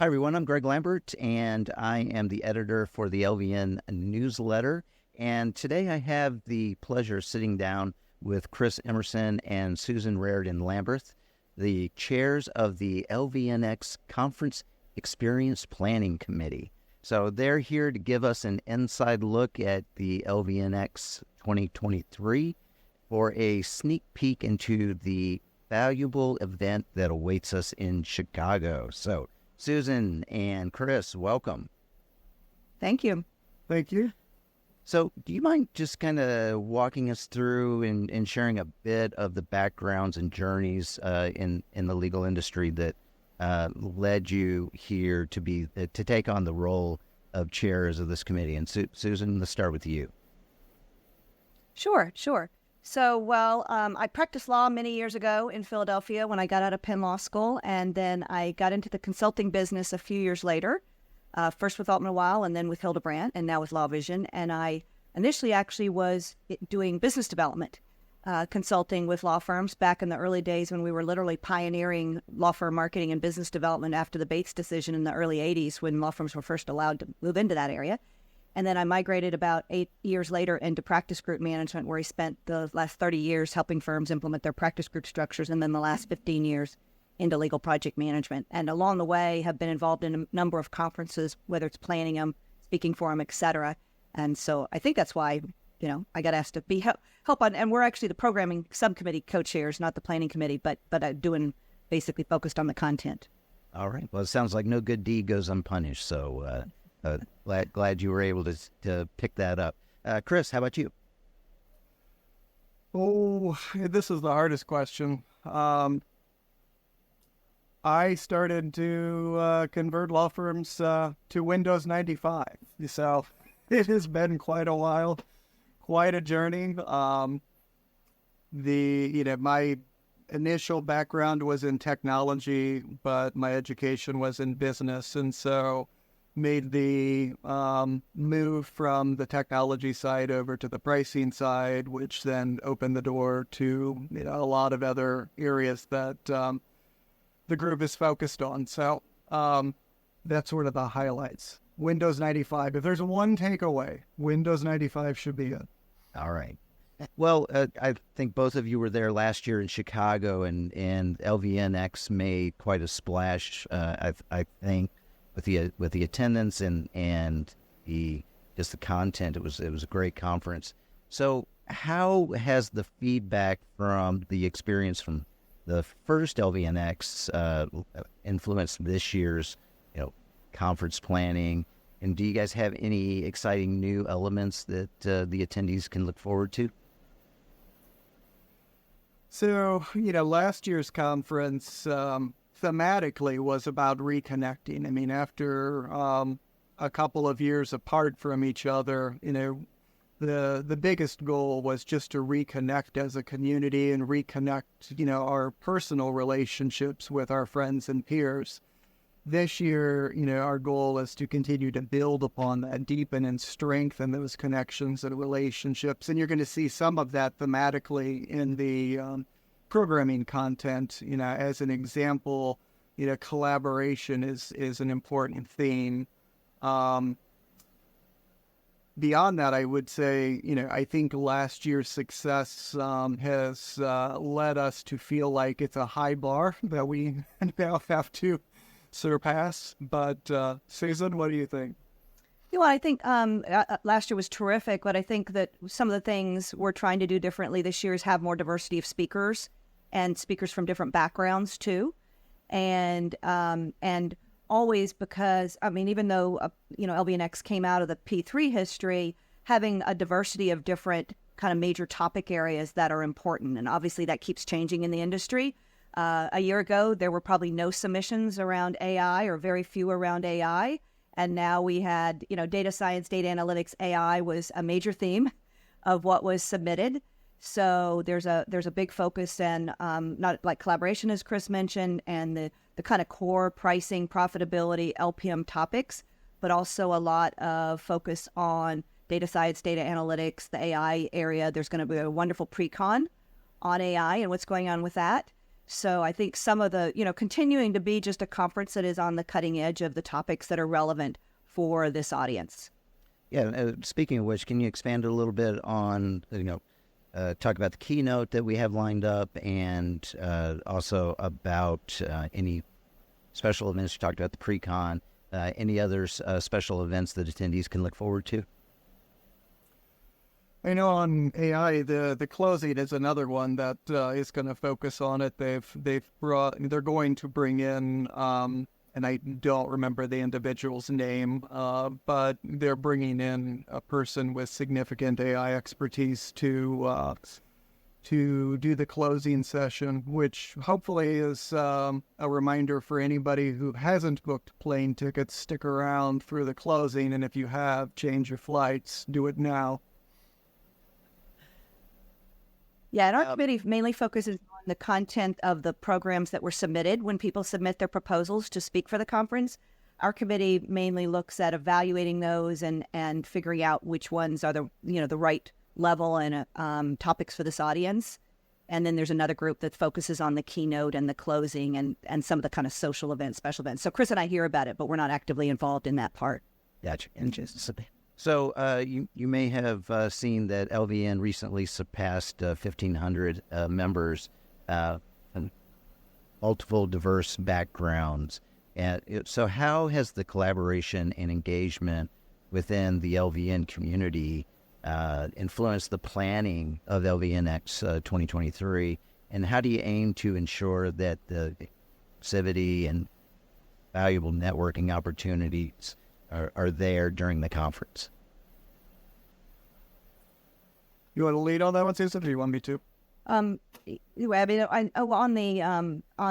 Hi, everyone. I'm Greg Lambreth, and I am the editor for the LVN newsletter. And today I have the pleasure of sitting down with Chris Emerson and Susan Raridan Lambreth, the chairs of the LVNx Conference Experience Planning Committee. So they're here to give us an inside look at the LVNx 2023 for a sneak peek into the valuable event that awaits us in Chicago. So Susan and Chris, welcome. Thank you. Thank you. So do you mind just kind of walking us through and sharing a bit of the backgrounds and journeys in the legal industry that led you here to take on the role of chairs of this committee? And Susan, let's start with you. Sure. So, I practiced law many years ago in Philadelphia when I got out of Penn Law School, and then I got into the consulting business a few years later, first with Altman & Weil and then with Hildebrandt and now with Law Vision. And I initially actually was doing business development, consulting with law firms back in the early days when we were literally pioneering law firm marketing and business development after the Bates decision in the early 80s when law firms were first allowed to move into that area. And then I migrated about 8 years later into practice group management, where I spent the last 30 years helping firms implement their practice group structures, and then the last 15 years into legal project management. And along the way, have been involved in a number of conferences, whether it's planning them, speaking for them, et cetera. And so I think that's why, I got asked to be help on, and we're actually the programming subcommittee co-chairs, not the planning committee, but doing basically focused on the content. All right. Well, it sounds like no good deed goes unpunished. So glad you were able to pick that up. Chris, how about you? Oh, this is the hardest question. I started to convert law firms to Windows 95. So it has been quite a while, quite a journey. My initial background was in technology, but my education was in business, and so made the move from the technology side over to the pricing side, which then opened the door to a lot of other areas that the group is focused on. So that's sort of the highlights. Windows 95. If there's one takeaway, Windows 95 should be it. All right. Well, I think both of you were there last year in Chicago, and LVNx made quite a splash, I think, with the attendance and the content. It was a great conference. So how has the feedback from the experience from the first LVNx influenced this year's conference planning? And do you guys have any exciting new elements that the attendees can look forward to? So, last year's conference thematically was about reconnecting. I mean, after a couple of years apart from each other, the biggest goal was just to reconnect as a community and reconnect, our personal relationships with our friends and peers. This year, our goal is to continue to build upon that, deepen and strengthen those connections and relationships. And you're going to see some of that thematically in the programming content. As an example, collaboration is an important theme. Beyond that, I would say, I think last year's success has led us to feel like it's a high bar that we now have to surpass. But Susan, what do you think? I think last year was terrific, but I think that some of the things we're trying to do differently this year is have more diversity of speakers and speakers from different backgrounds too, and always because even though LVNx came out of the P3 history, having a diversity of different kind of major topic areas that are important, and obviously that keeps changing in the industry. A year ago, there were probably no submissions around AI or very few around AI. And now we had, data science, data analytics, AI was a major theme of what was submitted. So there's a big focus and not like collaboration, as Chris mentioned, and the kind of core pricing, profitability, LPM topics, but also a lot of focus on data science, data analytics, the AI area. There's going to be a wonderful pre-con on AI and what's going on with that. So I think some of the, continuing to be just a conference that is on the cutting edge of the topics that are relevant for this audience. Yeah. Speaking of which, can you expand a little bit on, talk about the keynote that we have lined up, and also about any special events? You talked about the pre-con. Any other special events that attendees can look forward to? I know on AI, the closing is another one that is going to focus on it. They're going to bring in, and I don't remember the individual's name, but they're bringing in a person with significant AI expertise to do the closing session, which hopefully is a reminder for anybody who hasn't booked plane tickets. Stick around through the closing, and if you have, change your flights. Do it now. Yeah, and our committee mainly focuses on the content of the programs that were submitted. When people submit their proposals to speak for the conference, our committee mainly looks at evaluating those and figuring out which ones are the right level and topics for this audience. And then there's another group that focuses on the keynote and the closing and some of the kind of social events, special events. So Chris and I hear about it, but we're not actively involved in that part. Gotcha. So you may have seen that LVN recently surpassed 1,500 members, and multiple diverse backgrounds. And so how has the collaboration and engagement within the LVN community influenced the planning of LVNx 2023? And how do you aim to ensure that the activity and valuable networking opportunities are there during the conference? You want to lead on that one, Susan, or do you want me to? On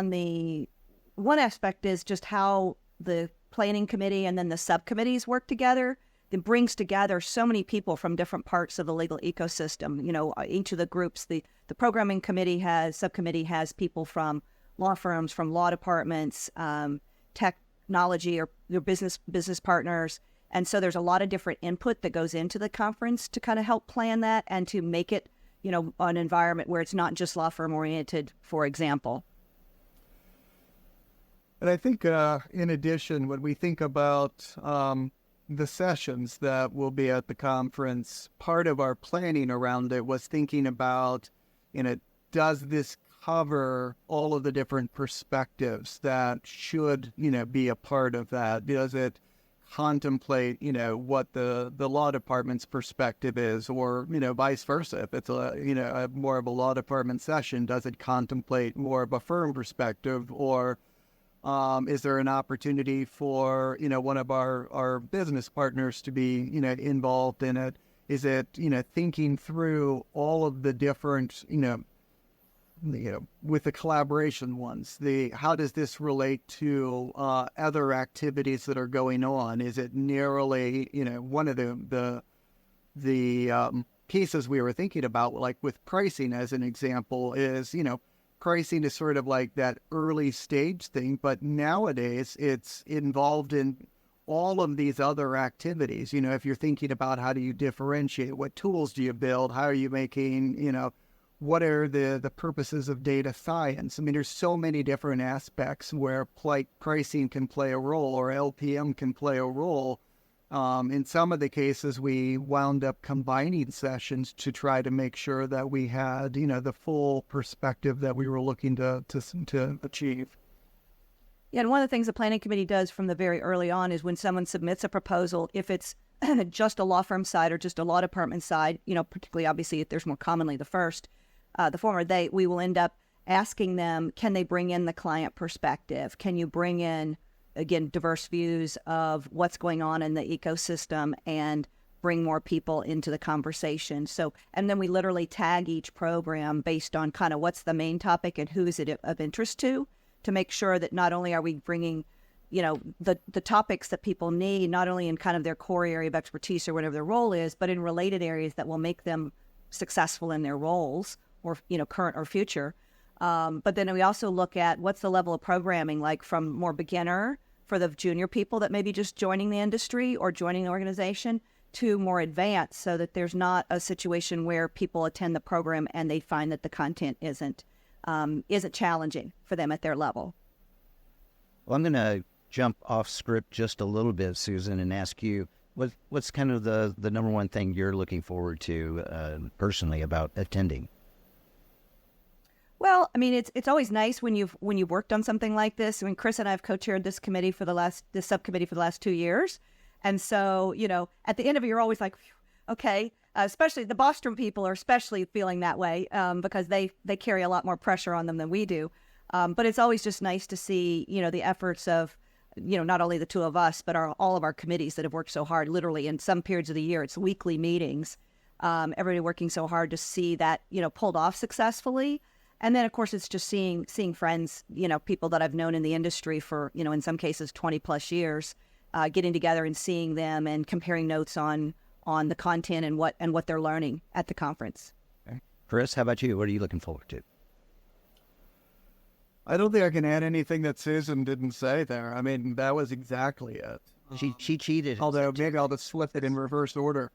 the one aspect is just how the planning committee and then the subcommittees work together. It brings together so many people from different parts of the legal ecosystem. Each of the groups, the programming subcommittee has people from law firms, from law departments, technology or their business partners. And so there's a lot of different input that goes into the conference to kind of help plan that and to make it, an environment where it's not just law firm oriented, for example. And I think in addition, when we think about the sessions that will be at the conference, part of our planning around it was thinking about, does this cover all of the different perspectives that should, be a part of that? Does it contemplate, what the law department's perspective is, or, vice versa? If it's a more of a law department session, does it contemplate more of a firm perspective, or is there an opportunity for, one of our business partners to be, involved in it? Is it, thinking through all of the different, with the collaboration ones, how does this relate to other activities that are going on? Is it narrowly, one of the pieces we were thinking about, like with pricing as an example, is, pricing is sort of like that early stage thing, but nowadays it's involved in all of these other activities. If you're thinking about how do you differentiate, what tools do you build, how are you making, what are the purposes of data science? I mean, there's so many different aspects where pricing can play a role, or LPM can play a role. In some of the cases, we wound up combining sessions to try to make sure that we had, the full perspective that we were looking to achieve. Yeah, and one of the things the planning committee does from the very early on is when someone submits a proposal, if it's just a law firm side or just a law department side, particularly obviously if there's more commonly the former, we will end up asking them, can they bring in the client perspective? Can you bring in, again, diverse views of what's going on in the ecosystem and bring more people into the conversation? So, and then we literally tag each program based on kind of what's the main topic and who is it of interest to make sure that not only are we bringing, the topics that people need, not only in kind of their core area of expertise or whatever their role is, but in related areas that will make them successful in their roles or, current or future. But then we also look at what's the level of programming, like from more beginner for the junior people that may be just joining the industry or joining the organization to more advanced, so that there's not a situation where people attend the program and they find that the content isn't isn't challenging for them at their level. Well, I'm going to jump off script just a little bit, Susan, and ask you, what's kind of the number one thing you're looking forward to personally about attending? Well, I mean, it's always nice when you've worked on something like this. I mean, Chris and I have co-chaired this subcommittee for the last 2 years, and so at the end of it, you're always like, okay. Especially the Bostrom people are especially feeling that way because they carry a lot more pressure on them than we do. But it's always just nice to see the efforts of not only the two of us but all of our committees that have worked so hard. Literally, in some periods of the year, it's weekly meetings. Everybody working so hard to see that pulled off successfully. And then, of course, it's just seeing friends, people that I've known in the industry for, in some cases, 20 plus years, getting together and seeing them and comparing notes on the content and what they're learning at the conference. Okay. Chris, how about you? What are you looking forward to? I don't think I can add anything that Susan didn't say there. I mean, that was exactly it. She cheated. Although maybe I'll just flip it in reverse order.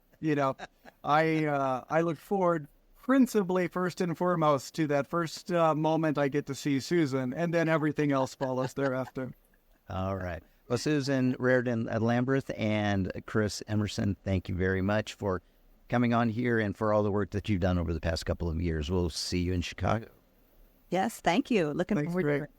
I look forward principally, first and foremost, to that first moment I get to see Susan, and then everything else follows thereafter. All right. Well, Susan Raridan at Lambreth and Chris Emerson, thank you very much for coming on here and for all the work that you've done over the past couple of years. We'll see you in Chicago. Yes, thank you. Looking Thanks, forward Greg. to it.